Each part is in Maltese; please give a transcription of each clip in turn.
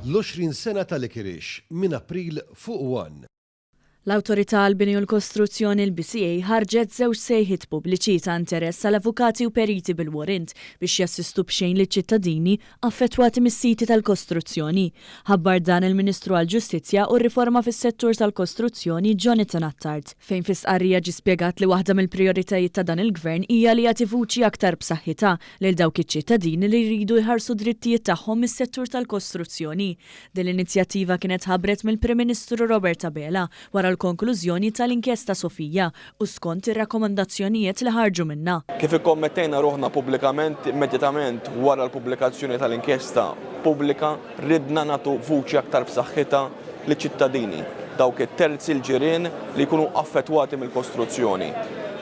l-20 sena tal-Ikirix minn April fuq 1. L-Awtorità għall-Bini u l-Kostruzzjoni l-BCA ħarġet żewġ sejħiet pubbliċi ta' interess għal avukati u periti bil-warrant biex jassistu b'xejn liċ-ċittadini affettwati mis-siti tal-kostruzzjoni. Ħabbar dan il-Ministru għall-Ġustizzja u r-riforma fis-settur tal-kostruzzjoni Jonathan Attard, fejn fi stqarrija ġie spjegat li waħda mill-prijoritajiet ta' dan il-Gvern hija li jagħti vuċi aktar b'saħħitha lil dawk iċ-ċittadini li jridu jħarsu drittijiet tagħhom mis-settur tal-kostruzzjoni. Din l-inizjattiva kienet ħabbret mill-Prim Ministru Robert Abela wara l-konklużjoni tal-inkjesta Sofija u skont ir-rakkomandazzjonijiet li ħarġu minnha. Kif ikkommettejna ruħna pubblikament immedjatament wara l-pubblikazzjoni tal-inkjesta pubblika, ridna nagħtu vuċi aktar b'saħħitha liċ-ċittadini, dawk it-terzi l-ġirien li jkunu affettwati mill-kostruzzjoni.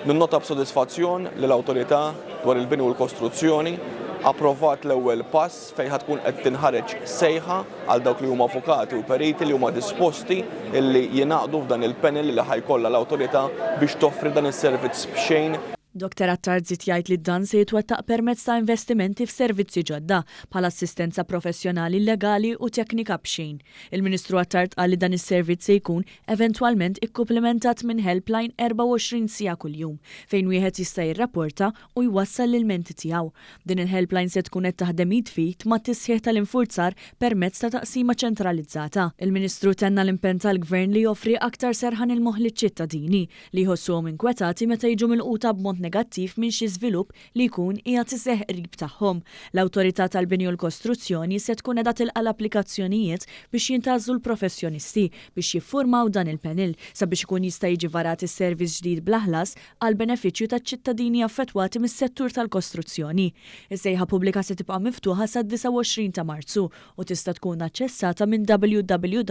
Ninnota b'sodisfazzjon li l-Awtorità dwar il-bini u l-kostruzzjoni approvat l-ewwel pass fejn tkun qed tinħareġ sejħa għal dawk li huma avukati u periti li huma disposti illi jingħaqdu f'dan il-panel li ħajkollha l-Awtorità biex toffri dan is-servizz b'xejn. Dr. Attard żied jgħid li dan se jitwettaq permezz ta' investimenti f'servizzi ġodda bħala assistenza professjonali legali u teknika b'xejn. Il-Ministru Attard qal li dan is-servizz se jkun eventwalment ikkumplementat minn helpline 24 siegħa kuljum fejn wieħed jista' jirrapporta u jwassal l-ilmenti tiegħu. Din il-helpline se tkun qed taħdem id-fit ma' tisħiħ tal-infurzar permezz ta' taqsima ċentralizzata. Il-Ministru tenna l-impenn tal-Gvern li joffri aktar serħan il-moħħ liċ-ċittadini li jħossuhom inkwetati meta jiġu milquta b'mod negattiv minn xi żvilupp li jkun qiegħed iseħħ qrib tagħhom. L-Awtorità tal-Bini u l-Kostruzzjoni se tkun qiegħda tilqa' l-applikazzjonijiet biex jintażlu l-professjonisti biex jiffurmaw dan il-panel sabiex ikun jista' jiġi varat is-servizz ġdid bl-aħlas għal benefiċċju taċ-ċittadini affettwati mis-settur tal-kostruzzjoni. Is-sejħa pubblika se tibqa' miftuħa sad-29 ta' Marzu u tista' tkun aċċessata minn www.bca.org.mt.